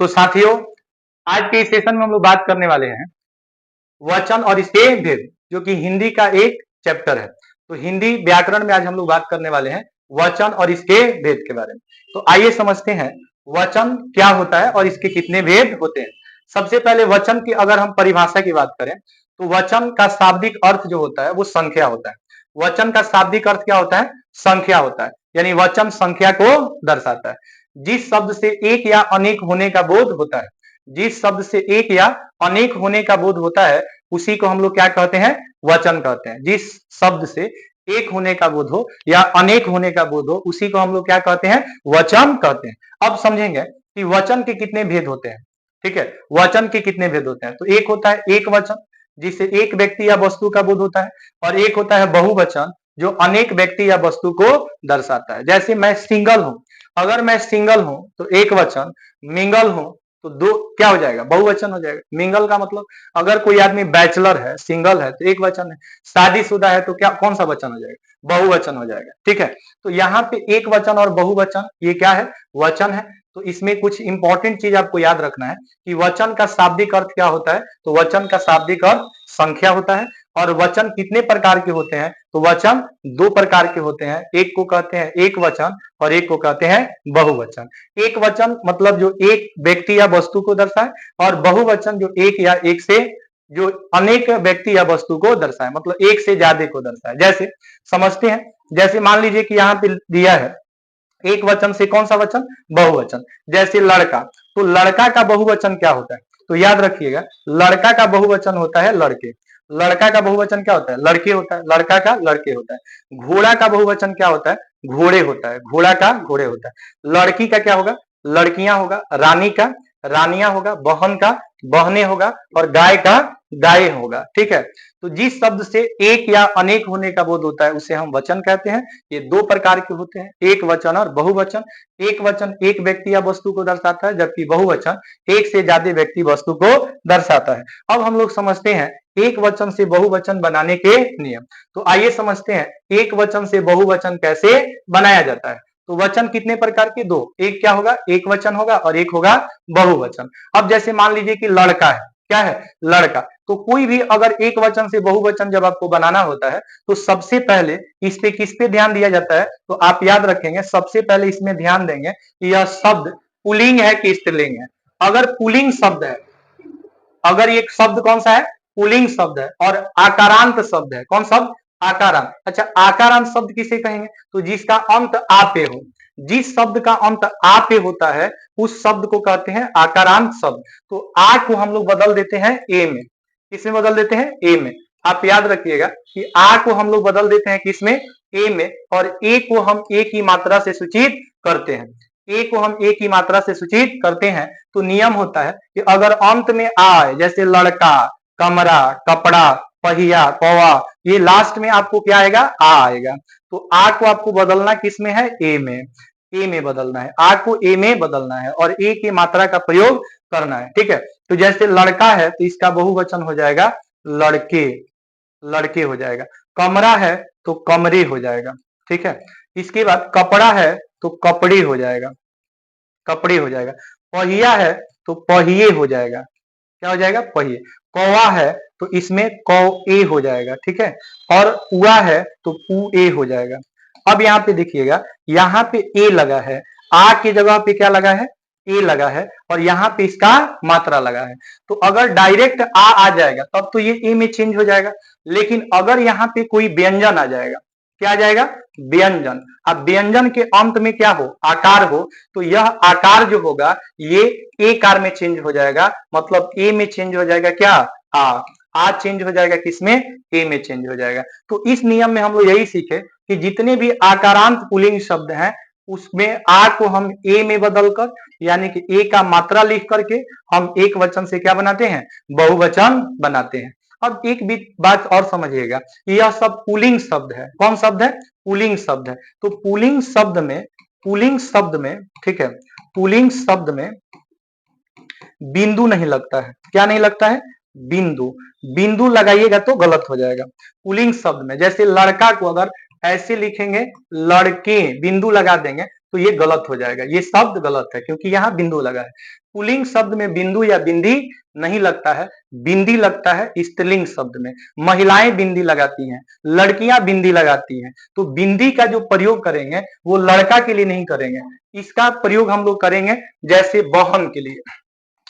तो साथियों, आज के इस सेशन में हम लोग बात करने वाले हैं वचन और इसके भेद, जो कि हिंदी का एक चैप्टर है। तो हिंदी व्याकरण में आज हम लोग बात करने वाले हैं वचन और इसके भेद के बारे में। तो आइए समझते हैं वचन क्या होता है और इसके कितने भेद होते हैं। सबसे पहले वचन की अगर हम परिभाषा की बात करें तो वचन का शाब्दिक अर्थ जो होता है वो संख्या होता है। वचन का शाब्दिक अर्थ क्या होता है? संख्या होता है, यानी वचन संख्या को दर्शाता है। जिस शब्द से एक या अनेक होने का बोध होता है, जिस शब्द से एक या अनेक होने का बोध होता है उसी को हम लोग क्या कहते हैं? वचन कहते हैं। जिस शब्द से एक होने का बोध हो या अनेक होने का बोध हो उसी को हम लोग क्या कहते हैं? वचन कहते हैं। अब समझेंगे कि वचन के कितने भेद होते हैं। ठीक है, वचन के कितने भेद होते हैं। तो एक होता है एक वचन, जिससे एक व्यक्ति या वस्तु का बोध होता है, और एक होता है बहुवचन, जो अनेक व्यक्ति या वस्तु को दर्शाता है। जैसे मैं सिंगल हूं, अगर मैं सिंगल हूं तो एक वचन, मिंगल हूं तो दो क्या हो जाएगा? बहुवचन हो जाएगा। मिंगल का मतलब अगर कोई आदमी बैचलर है, सिंगल है तो एक वचन है, शादीशुदा है तो क्या कौन सा वचन हो जाएगा? बहुवचन हो जाएगा। ठीक है, तो यहाँ पे एक वचन और बहुवचन ये क्या है? वचन है। तो इसमें कुछ इंपॉर्टेंट चीज आपको याद रखना है कि वचन का शाब्दिक अर्थ क्या होता है। तो वचन का शाब्दिक अर्थ संख्या होता है। और वचन कितने प्रकार के होते हैं? तो वचन दो प्रकार के होते हैं। एक को कहते हैं एक वचन और एक को कहते हैं बहुवचन। एक वचन मतलब जो एक व्यक्ति या वस्तु को दर्शाए, और बहुवचन जो एक या एक से जो अनेक व्यक्ति या वस्तु को दर्शाए, मतलब एक से ज्यादा को दर्शाए। जैसे समझते हैं, जैसे मान लीजिए कि यहाँ पे दिया है एक वचन से कौन सा वचन? बहुवचन। जैसे लड़का, तो लड़का का बहुवचन क्या होता है? तो याद रखिएगा, लड़का का बहुवचन होता है लड़के। लड़का का बहुवचन क्या होता है? लड़के होता है। लड़का का लड़के होता है। घोड़ा का बहुवचन क्या होता है? घोड़े होता है। घोड़ा का घोड़े होता है। लड़की का क्या होगा? लड़कियां होगा। रानी का रानियां होगा। बहन का बहने होगा। और गाय का गाय होगा। ठीक है, तो जिस शब्द से एक या अनेक होने का बोध होता है उसे हम वचन कहते हैं। ये दो प्रकार के होते हैं, एक वचन और बहुवचन। एक वचन एक व्यक्ति या वस्तु को दर्शाता है, जबकि बहुवचन एक से ज्यादा व्यक्ति वस्तु को दर्शाता है। अब हम लोग समझते हैं एक वचन से बहुवचन बनाने के नियम। तो आइए समझते हैं एक वचन से बहुवचन कैसे बनाया जाता है। तो वचन कितने प्रकार के? दो। एक क्या होगा? एक वचन होगा, और एक होगा बहुवचन। अब जैसे मान लीजिए कि लड़का है, क्या है? लड़का। तो कोई भी अगर एक वचन से बहुवचन जब आपको बनाना होता है तो सबसे पहले इस पे किस पे ध्यान दिया जाता है? तो आप याद रखेंगे, सबसे पहले इसमें ध्यान देंगे कि यह शब्द पुल्लिंग है कि स्त्रीलिंग है। अगर पुल्लिंग शब्द है, अगर ये शब्द कौन सा है? पुल्लिंग शब्द है और आकारांत शब्द है। कौन शब्द? आकारांत। अच्छा, आकारांत शब्द किसे कहेंगे? तो जिसका अंत आ पे हो। जिस शब्द का अंत आ पे होता है उस शब्द को कहते हैं आकारांत शब्द। तो आ को हम लोग बदल देते हैं ए में। किसमें बदल देते हैं? ए में। आप याद रखिएगा कि आ को हम लोग बदल देते हैं किसमें? ए में। और ए को हम ए की मात्रा से सूचित करते हैं। ए को हम ए की मात्रा से सूचित करते हैं। तो नियम होता है कि अगर अंत में आ आए, जैसे लड़का, कमरा, कपड़ा, पहिया, कौवा, ये लास्ट में आपको क्या आएगा? आ आएगा। तो आ को आपको बदलना किस में है? ए में। ए में बदलना है, आ को ए में बदलना है और ए की मात्रा का प्रयोग करना है। ठीक है, तो जैसे लड़का है तो इसका बहुवचन हो जाएगा लड़के, लड़के हो जाएगा। कमरा है तो कमरे हो जाएगा। ठीक है, इसके बाद कपड़ा है तो कपड़े हो जाएगा, कपड़े हो जाएगा। पहिया है तो पहिए हो जाएगा। क्या हो जाएगा? पहिए। कौवा है तो इसमें कौए हो जाएगा। ठीक है, और उआ है तो पुए हो जाएगा। अब यहाँ पे देखिएगा, यहाँ पे ए लगा है, आ की जगह पे क्या लगा है? ए लगा है, और यहाँ पे इसका मात्रा लगा है। तो अगर डायरेक्ट आ जाएगा तब तो ये ए में चेंज हो जाएगा। लेकिन अगर यहाँ पे कोई व्यंजन आ जाएगा, क्या आ जाएगा? व्यंजन। अब व्यंजन के अंत में क्या हो? आकार हो, तो यह आकार जो होगा ये ए कार में चेंज हो जाएगा। मतलब ए में चेंज हो जाएगा क्या? आ चेंज हो जाएगा किसमें? ए में चेंज हो जाएगा। तो इस नियम में हम लोग यही सीखे कि जितने भी आकारांत पुल्लिंग शब्द हैं उसमें आ को हम ए में बदलकर, यानी कि ए का मात्रा लिख करके हम एक वचन से क्या बनाते हैं? बहुवचन बनाते हैं। अब एक भी बात और समझिएगा, यह सब पुल्लिंग शब्द है। कौन शब्द है? पुल्लिंग शब्द है। तो पुल्लिंग शब्द में, पुल्लिंग शब्द में, ठीक है, पुल्लिंग शब्द में बिंदु नहीं लगता है। क्या नहीं लगता है? बिंदु। बिंदु लगाइएगा तो गलत हो जाएगा। पुल्लिंग शब्द में जैसे लड़का को अगर ऐसे लिखेंगे लड़के, बिंदु लगा देंगे तो ये गलत हो जाएगा, ये शब्द गलत है क्योंकि यहाँ बिंदु लगा है। पुल्लिंग शब्द में बिंदु या बिंदी नहीं लगता है, बिंदी लगता है स्त्रीलिंग शब्द में। महिलाएं बिंदी लगाती हैं, लड़कियां बिंदी लगाती हैं। तो बिंदी का जो प्रयोग करेंगे वो लड़का के लिए नहीं करेंगे, इसका प्रयोग हम लोग करेंगे जैसे बहन के लिए।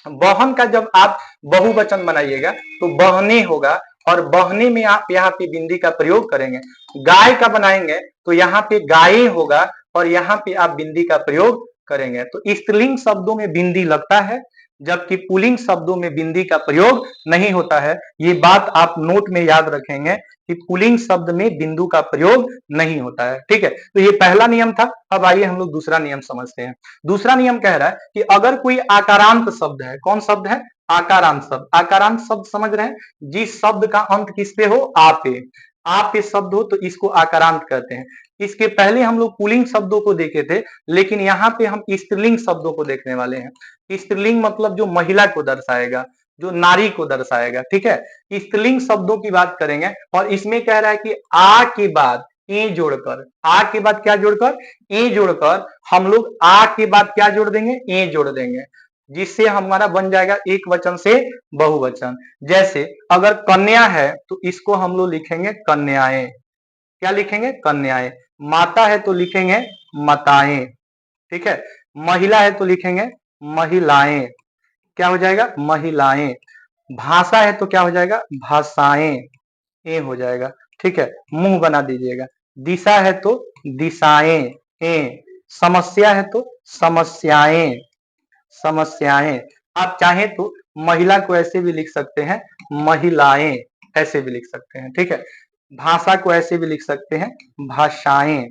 बहन का जब आप बहुवचन बनाइएगा तो बहने होगा, और बहने में आप यहाँ पे बिंदी का प्रयोग करेंगे। गाय का बनाएंगे तो यहाँ पे गाये होगा, और यहाँ पे आप बिंदी का प्रयोग करेंगे। तो स्त्रीलिंग शब्दों में बिंदी लगता है, जबकि पुल्लिंग शब्दों में बिंदी का प्रयोग नहीं होता है। ये बात आप नोट में याद रखेंगे कि पुल्लिंग शब्द में बिंदु का प्रयोग नहीं होता है। ठीक है, तो ये पहला नियम था। अब आइए हम लोग दूसरा नियम समझते हैं। दूसरा नियम कह रहा है कि अगर कोई आकारांत शब्द है, कौन शब्द है? आकारांत शब्द। आकारांत शब्द समझ रहे हैं, जिस शब्द का अंत किस पे हो? आ पे। आ पे शब्द हो तो इसको आकारांत कहते हैं। इसके पहले हम लोग पुल्लिंग शब्दों को देखे थे, लेकिन यहाँ पे हम स्त्रीलिंग शब्दों को देखने वाले हैं। स्त्रीलिंग मतलब जो महिला को दर्शाएगा, जो नारी को दर्शाएगा। ठीक है, स्त्रीलिंग शब्दों की बात करेंगे, और इसमें कह रहा है कि आ के बाद ए जोड़कर, आ के बाद क्या जोड़कर? ए जोड़कर हम लोग आ के बाद क्या जोड़ देंगे? ए जोड़ देंगे, जिससे हमारा बन जाएगा एक वचन से बहुवचन। जैसे अगर कन्या है तो इसको हम लोग लिखेंगे कन्याएं। क्या लिखेंगे? कन्याएं। माता है तो लिखेंगे माताएं। ठीक है, महिला है तो लिखेंगे महिलाएं। क्या हो जाएगा? महिलाएं। भाषा है तो क्या हो जाएगा? भाषाएं। ए हो जाएगा। ठीक है, मुंह बना दीजिएगा। दिशा है तो दिशाएं। ए। समस्या है तो समस्याएं। समस्याएं। आप चाहें तो महिला को ऐसे भी लिख सकते हैं, महिलाएं, ऐसे भी लिख सकते हैं। ठीक है, भाषा को ऐसे भी लिख सकते हैं, भाषाएं,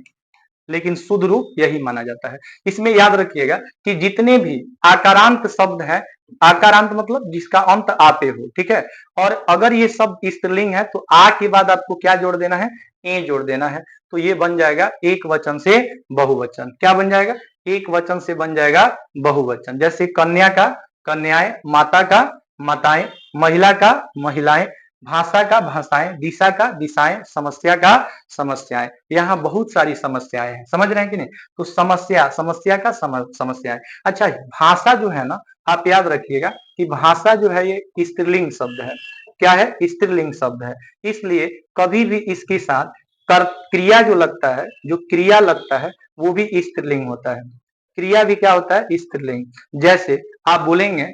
लेकिन शुद्ध रूप यही माना जाता है। इसमें याद रखिएगा कि जितने भी आकारांत शब्द हैं, आकारांत मतलब जिसका अंत आ पे हो। ठीक है, और अगर ये शब्द स्त्रीलिंग है तो आ के बाद आपको क्या जोड़ देना है? ए जोड़ देना है। तो ये बन जाएगा एक वचन से बहुवचन। क्या बन जाएगा? एक वचन से बन जाएगा बहुवचन। जैसे कन्या का कन्याएं, माता का माताएं, महिला का महिलाएं, भाषा का भाषाएं, दिशा का दिशाएं, समस्या का समस्याएं। यहाँ बहुत सारी समस्याएं हैं, समझ रहे हैं कि नहीं? तो समस्या, समस्या का समस्याएं। अच्छा, भाषा जो है ना, आप याद रखिएगा कि भाषा जो है ये स्त्रीलिंग शब्द है। क्या है? स्त्रीलिंग शब्द है। इसलिए कभी भी इसके साथ क्रिया जो लगता है, जो क्रिया लगता है वो भी स्त्रीलिंग होता है। क्रिया भी क्या होता है? स्त्रीलिंग। जैसे आप बोलेंगे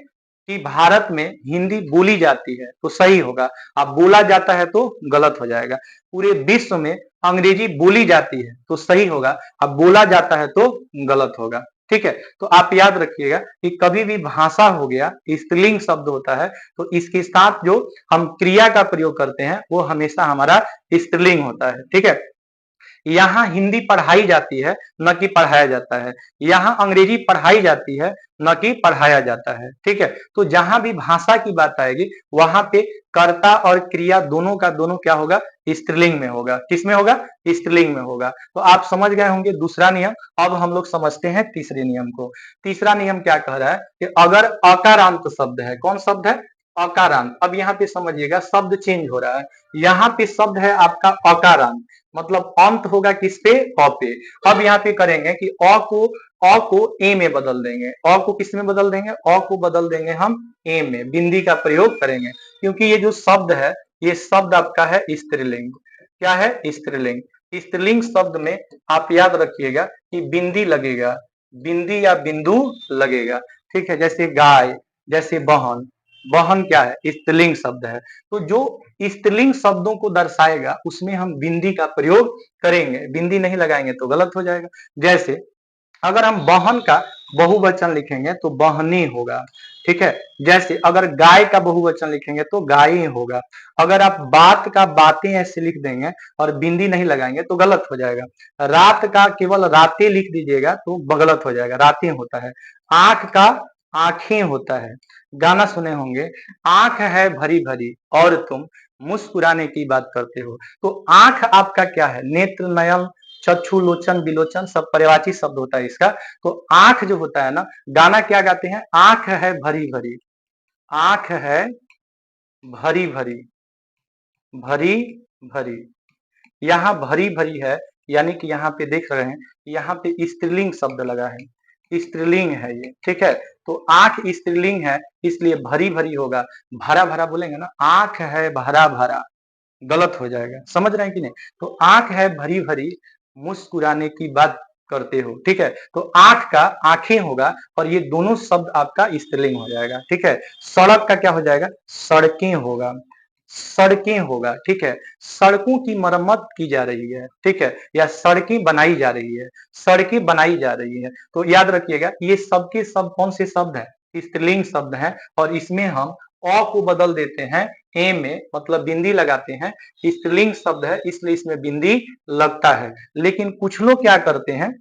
कि भारत में हिंदी बोली जाती है तो सही होगा, अब बोला जाता है तो गलत हो जाएगा। पूरे विश्व में अंग्रेजी बोली जाती है तो सही होगा, अब बोला जाता है तो गलत होगा। ठीक है, तो आप याद रखिएगा कि कभी भी भाषा हो गया, स्त्रीलिंग शब्द होता है, तो इसके साथ जो हम क्रिया का प्रयोग करते हैं वो हमेशा हमारा स्त्रीलिंग होता है। ठीक है, यहाँ हिंदी पढ़ाई जाती है, न कि पढ़ाया जाता है। यहाँ अंग्रेजी पढ़ाई जाती है, न कि पढ़ाया जाता है। ठीक है, तो जहां भी भाषा की बात आएगी वहां पे कर्ता और क्रिया दोनों का दोनों क्या होगा? स्त्रीलिंग में होगा। किसमें होगा? स्त्रीलिंग में होगा। तो आप समझ गए होंगे दूसरा नियम। अब हम लोग समझते हैं तीसरे नियम को। तीसरा नियम क्या कह रहा है कि अगर अकारांत शब्द है, कौन शब्द है? अकारांत। अब यहाँ पे समझिएगा, शब्द चेंज हो रहा है। यहाँ पे शब्द है आपका अकारांत, मतलब अंत होगा किस पे? अ पे। अब यहाँ पे करेंगे कि अ को ए में बदल देंगे। अ को किस में बदल देंगे? अ को बदल देंगे हम ए में, बिंदी का प्रयोग करेंगे, क्योंकि ये जो शब्द है ये शब्द आपका है स्त्रीलिंग। क्या है? स्त्रीलिंग। स्त्रीलिंग शब्द में आप याद रखिएगा कि बिंदी लगेगा, बिंदी या बिंदु लगेगा। ठीक है, जैसे गाय, जैसे बहन। बहन क्या है? स्त्रीलिंग शब्द है। तो जो स्त्रीलिंग शब्दों को दर्शाएगा उसमें हम बिंदी का प्रयोग करेंगे, बिंदी नहीं लगाएंगे तो गलत हो जाएगा। जैसे अगर हम बहन का बहुवचन लिखेंगे तो बहनी होगा। ठीक है, जैसे अगर गाय का बहुवचन लिखेंगे तो गाय होगा। अगर आप बात का बातें ऐसे लिख देंगे और बिंदी नहीं लगाएंगे तो गलत हो जाएगा। रात का केवल रातें लिख दीजिएगा तो गलत हो जाएगा, रातें होता है। आंख का आंखें होता है। गाना सुने होंगे, आंख है भरी भरी और तुम मुस्कुराने की बात करते हो। तो आंख आपका क्या है? नेत्र, नयन, चक्षु, लोचन, विलोचन सब पर्यायवाची शब्द होता है इसका। तो आंख जो होता है ना, गाना क्या गाते हैं? आंख है भरी भरी, आंख है भरी भरी, भरी भरी। यहाँ भरी भरी है, यानी कि यहाँ पे देख रहे हैं, यहाँ पे स्त्रीलिंग शब्द लगा है, स्त्रीलिंग है ये। ठीक है, तो आंख स्त्रीलिंग है इसलिए भरी भरी होगा, भरा भरा बोलेंगे ना, आंख है भरा भरा, गलत हो जाएगा। समझ रहे हैं कि नहीं? तो आंख है भरी भरी, मुस्कुराने की बात करते हो, ठीक है। तो आंख का आंखें होगा और ये दोनों शब्द आपका स्त्रीलिंग हो जाएगा, ठीक है। सड़क का क्या हो जाएगा? सड़कें होगा, सड़कें होगा, ठीक है। सड़कों की मरम्मत की जा रही है, ठीक है, या सड़कें बनाई जा रही है, सड़कें बनाई जा रही है। तो याद रखिएगा ये सबके सब कौन से शब्द है? स्त्रीलिंग शब्द है और इसमें हम अ को बदल देते हैं ए में, मतलब बिंदी लगाते हैं। स्त्रीलिंग शब्द है इसलिए इसमें बिंदी लगता है। लेकिन कुछ लोग क्या करते हैं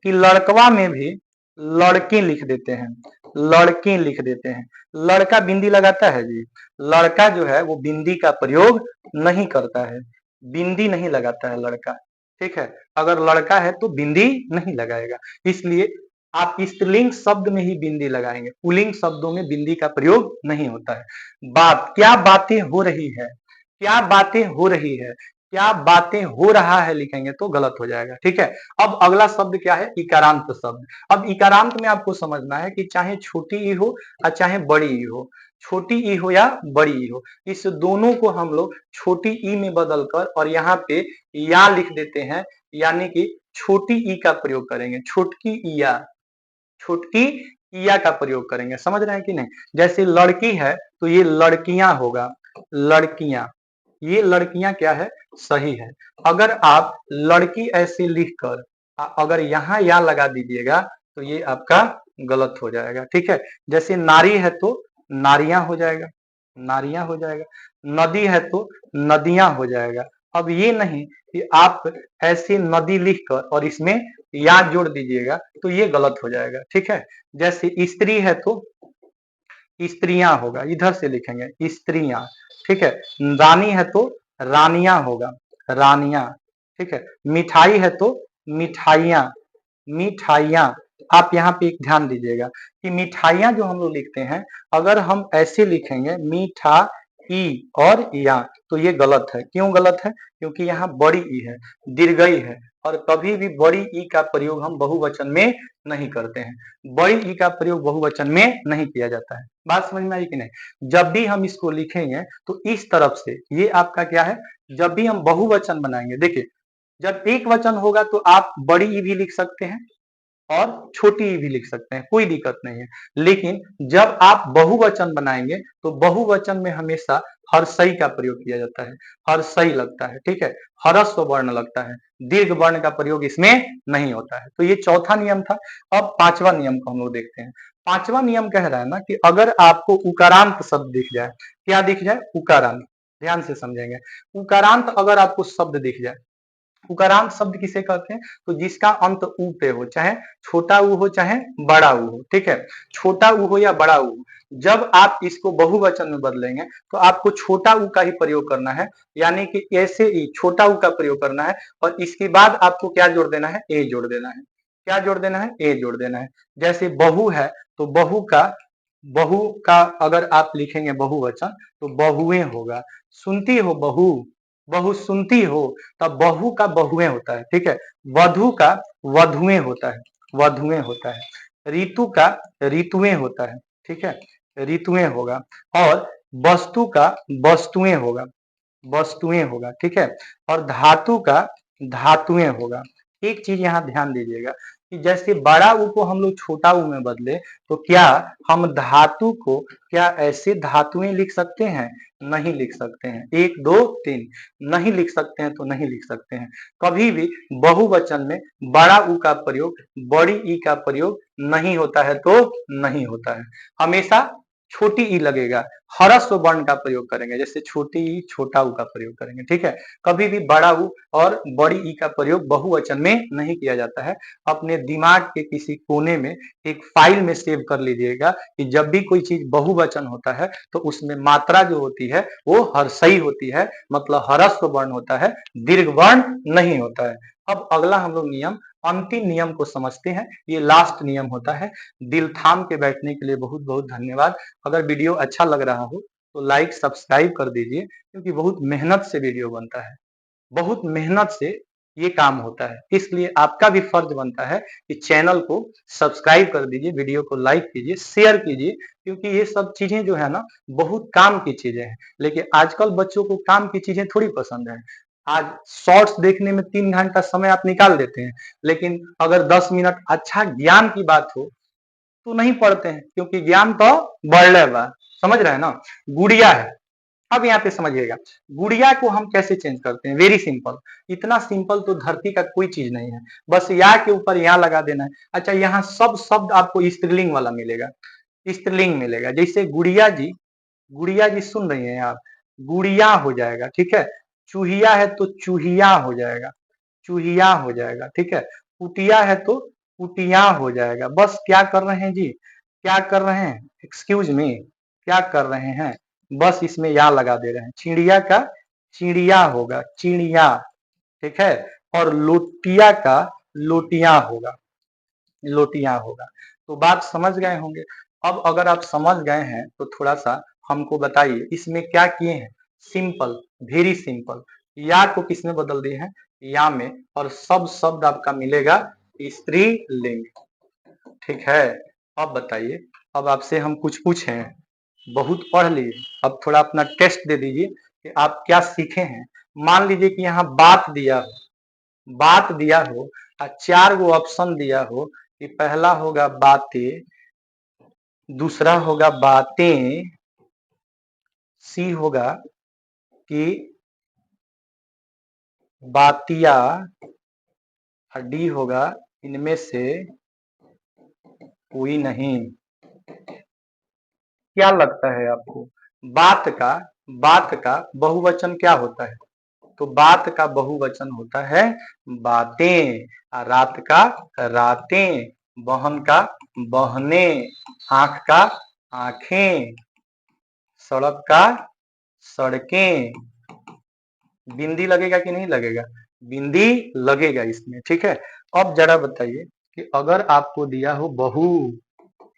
कि लड़कवा में भी लड़के लिख देते हैं, लड़के लिख देते हैं। लड़का बिंदी लगाता है जी? लड़का जो है वो बिंदी का प्रयोग नहीं करता है, बिंदी नहीं लगाता है लड़का, ठीक है। अगर लड़का है तो बिंदी नहीं लगाएगा, इसलिए आप स्त्रीलिंग शब्द में ही बिंदी लगाएंगे, पुल्लिंग शब्दों में बिंदी का प्रयोग नहीं होता है। बात, क्या बातें हो रही है, क्या बातें हो रही है, क्या बातें हो रहा है लिखेंगे तो गलत हो जाएगा, ठीक है। अब अगला शब्द क्या है? इकारांत शब्द। अब इकारांत में आपको समझना है कि चाहे छोटी ई हो और चाहे बड़ी ई हो, छोटी ई हो या बड़ी ई हो, इस दोनों को हम लोग छोटी ई में बदलकर और यहाँ पे या लिख देते हैं, यानी कि छोटी ई का प्रयोग करेंगे, छोटकी ईया, छोटकी ईया का प्रयोग करेंगे। समझ रहे हैं कि नहीं? जैसे लड़की है तो ये लड़कियां होगा, लड़कियां, ये लड़कियां क्या है? सही है। अगर आप लड़की ऐसे लिखकर अगर यहाँ या लगा दीजिएगा तो ये आपका गलत हो जाएगा, ठीक है। जैसे नारी है तो नारियां हो जाएगा, नारियां हो जाएगा। नदी है तो नदियां हो जाएगा। अब ये नहीं कि आप ऐसे नदी लिखकर और इसमें या जोड़ दीजिएगा तो ये गलत हो जाएगा, ठीक है। जैसे स्त्री है तो स्त्रियां होगा, इधर से लिखेंगे स्त्रियां, ठीक है। रानी है तो रानियां होगा, रानियां, ठीक है। मिठाई है तो मिठाइयां, मिठाइयां। आप यहाँ पे एक ध्यान दीजिएगा कि मिठाइयां जो हम लोग लिखते हैं, अगर हम ऐसे लिखेंगे मीठा ई और या तो ये गलत है। क्यों गलत है? क्योंकि यहाँ बड़ी ई है, दीर्घई है, और कभी भी बड़ी ई का प्रयोग हम बहुवचन में नहीं करते हैं, बड़ी ई का प्रयोग बहुवचन में नहीं किया जाता है। बात समझ में आई कि नहीं? जब भी हम इसको लिखेंगे तो इस तरफ से ये आपका क्या है? जब भी हम बहुवचन बनाएंगे, देखिए जब एक वचन होगा तो आप बड़ी ई भी लिख सकते हैं और छोटी ई भी लिख सकते हैं, कोई दिक्कत नहीं है। लेकिन जब आप बहुवचन बनाएंगे तो बहुवचन में हमेशा हर्षई का प्रयोग किया जाता है, हर्षई लगता है, ठीक है। ह्रस्व वर्ण लगता है, दीर्घ वर्ण का प्रयोग इसमें नहीं होता है। तो ये चौथा नियम था। अब पांचवा नियम को हम लोग देखते हैं। पांचवा नियम कह रहा है ना कि अगर आपको उकारांत शब्द दिख जाए, क्या दिख जाए? उकारांत। ध्यान से समझेंगे, उकारांत अगर आपको शब्द दिख जाए, उकारांत शब्द किसे कहते हैं? तो जिसका अंत उ पे हो, चाहे छोटा उ हो चाहे बड़ा उ हो, ठीक है। छोटा उ हो या बड़ा उ हो, जब आप इसको बहुवचन में बदलेंगे तो आपको छोटा उ का ही प्रयोग करना है, यानी कि ऐसे ही छोटा उ का प्रयोग करना है और इसके बाद आपको क्या जोड़ देना है? ए जोड़ देना है। क्या जोड़ देना है? ए जोड़ देना है। जैसे बहू है तो बहू का अगर आप लिखेंगे बहुवचन तो बहुएं होगा। सुनती हो बहू, बहू सुनती हो, तब बहू का बहुएं होता है, ठीक है। वधु का वधुएं होता है, वधुएं होता है। ऋतु का ऋतुएं होता है, ठीक है, ऋतुएं होगा। और वस्तु का वस्तुएं होगा, वस्तुएं होगा, ठीक है। और धातु का धातुएं होगा। एक चीज यहाँ ध्यान दीजिएगा कि जैसे बड़ा उ को हम लोग छोटा उ में बदले तो क्या हम धातु को क्या ऐसे धातुएं लिख सकते हैं? नहीं लिख सकते हैं। एक दो तीन, नहीं लिख सकते हैं तो नहीं लिख सकते हैं। कभी भी बहुवचन में बड़ा उ का प्रयोग बड़ी ई का प्रयोग नहीं होता है तो नहीं होता है, हमेशा छोटी ई लगेगा। ह्रस्व वर्ण का प्रयोग करेंगे, जैसे छोटी ई छोटा उ का प्रयोग करेंगे, ठीक है। कभी भी बड़ा उ और बड़ी ई का प्रयोग बहुवचन में नहीं किया जाता है। अपने दिमाग के किसी कोने में एक फाइल में सेव कर लीजिएगा कि जब भी कोई चीज बहुवचन होता है तो उसमें मात्रा जो होती है वो हर्षई होती है, मतलब ह्रस्व वर्ण होता है, दीर्घ वर्ण नहीं होता है। अब अगला हम लोग नियम, अंतिम नियम को समझते हैं। ये लास्ट नियम होता है। दिल थाम के बैठने के लिए बहुत बहुत धन्यवाद। अगर वीडियो अच्छा लग रहा हो तो लाइक सब्सक्राइब कर दीजिए, क्योंकि बहुत मेहनत से वीडियो बनता है, बहुत मेहनत से ये काम होता है। इसलिए आपका भी फर्ज बनता है कि चैनल को सब्सक्राइब कर दीजिए, वीडियो को लाइक कीजिए, शेयर कीजिए, क्योंकि ये सब चीजें जो है ना बहुत काम की चीजें हैं। लेकिन आजकल बच्चों को काम की चीजें थोड़ी पसंद है। आज शॉर्ट्स देखने में 3 घंटा समय आप निकाल देते हैं, लेकिन अगर 10 मिनट अच्छा ज्ञान की बात हो तो नहीं पढ़ते हैं, क्योंकि ज्ञान तो बढ़ बा। समझ रहे हैं ना। गुड़िया है, अब यहाँ पे समझिएगा, गुड़िया को हम कैसे चेंज करते हैं। वेरी सिंपल, इतना सिंपल तो धरती का कोई चीज नहीं है। बस या के ऊपर यहाँ लगा देना है। अच्छा, यहाँ सब शब्द आपको स्त्रीलिंग वाला मिलेगा, स्त्रीलिंग मिलेगा। जैसे गुड़िया जी सुन रही हैं आप, गुड़िया हो जाएगा, ठीक है। चूहिया है तो चूहिया हो जाएगा, चूहिया हो जाएगा, ठीक है। कुटिया है तो कुटिया हो जाएगा। बस क्या कर रहे हैं जी, क्या कर रहे हैं, एक्सक्यूज मी, क्या कर रहे हैं, बस इसमें या लगा दे रहे हैं। चिड़िया का चिड़िया होगा, चिड़िया, ठीक है। और लोटिया का लोटिया होगा, लोटिया होगा। तो बात समझ गए होंगे। अब अगर आप समझ गए हैं तो थोड़ा सा हमको बताइए इसमें क्या किए हैं। Simple, very simple. या को किसने बदल दिए हैं, या में, और सब शब्द आपका मिलेगा स्त्रीलिंग, ठीक है। अब बताइए, अब आपसे हम कुछ पूछे, बहुत पढ़ लिए, अब थोड़ा अपना टेस्ट दे दीजिए कि आप क्या सीखे हैं। मान लीजिए कि यहाँ बात दिया हो, बात दिया हो और 4 गो ऑप्शन दिया हो कि पहला होगा बातें, दूसरा होगा बातें, सी होगा कि बातिया, और डी होगा इनमें से कोई नहीं। क्या लगता है आपको, बात का बहुवचन क्या होता है। तो बात का बहुवचन होता है बातें, रात का रातें, बहन का बहने, आंख का आंखें, सड़क का सड़कें। बिंदी लगेगा कि नहीं लगेगा, बिंदी लगेगा इसमें, ठीक है। अब जरा बताइए कि अगर आपको दिया हो बहू,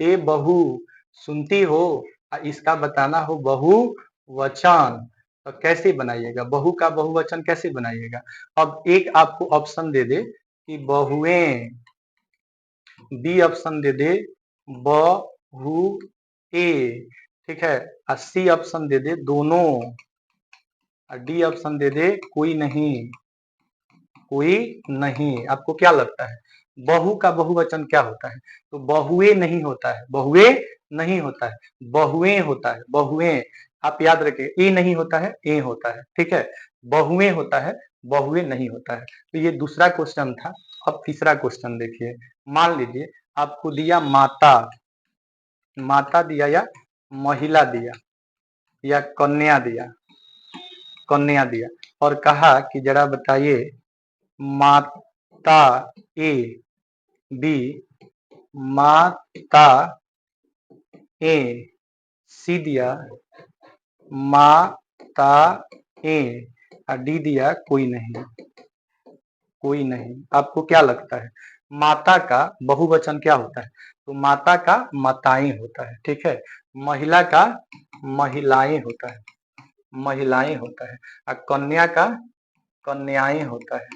ए बहू सुनती हो, इसका बताना हो बहुवचन, तो कैसे बनाइएगा, बहू का बहुवचन कैसे बनाइएगा। अब एक आपको ऑप्शन दे दे कि बहुएं, बी ऑप्शन दे दे बहुए, ठीक है। और सी ऑप्शन दे दे दोनों, और डी ऑप्शन दे दे कोई नहीं, कोई नहीं। आपको क्या लगता है बहू का बहुवचन क्या होता है। तो बहुए नहीं होता है, बहुए नहीं होता है, बहुएं होता है, बहुएं। आप याद रखिए, ए नहीं होता है, ए होता है, ठीक है। बहुएं होता है, बहुए नहीं होता है। तो ये दूसरा क्वेश्चन था। अब तीसरा क्वेश्चन देखिए। मान लीजिए आपको दिया माता, माता दिया या महिला दिया या कन्या दिया, कन्या दिया, और कहा कि जरा बताइए माता ए, बी माता ए, सी दिया माता ए, और डी दिया कोई नहीं, कोई नहीं। आपको क्या लगता है माता का बहुवचन क्या होता है। तो माता का माताएं होता है, ठीक है। महिला का महिलाएं होता है, महिलाएं होता है। और कन्या का कन्याएं होता है,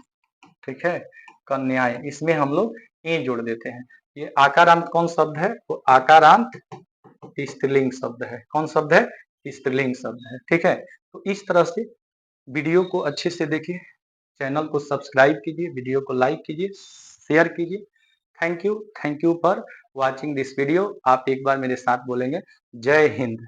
ठीक है, कन्याएं। इसमें हम लोग ए जोड़ देते हैं। ये आकारांत कौन शब्द है, वो आकारांत स्त्रीलिंग शब्द है। कौन शब्द है, स्त्रीलिंग शब्द है, ठीक है। तो इस तरह से वीडियो को अच्छे से देखिए, चैनल को सब्सक्राइब कीजिए, वीडियो को लाइक कीजिए, शेयर कीजिए। Thank you for watching this video. आप एक बार मेरे साथ बोलेंगे, जय हिंद।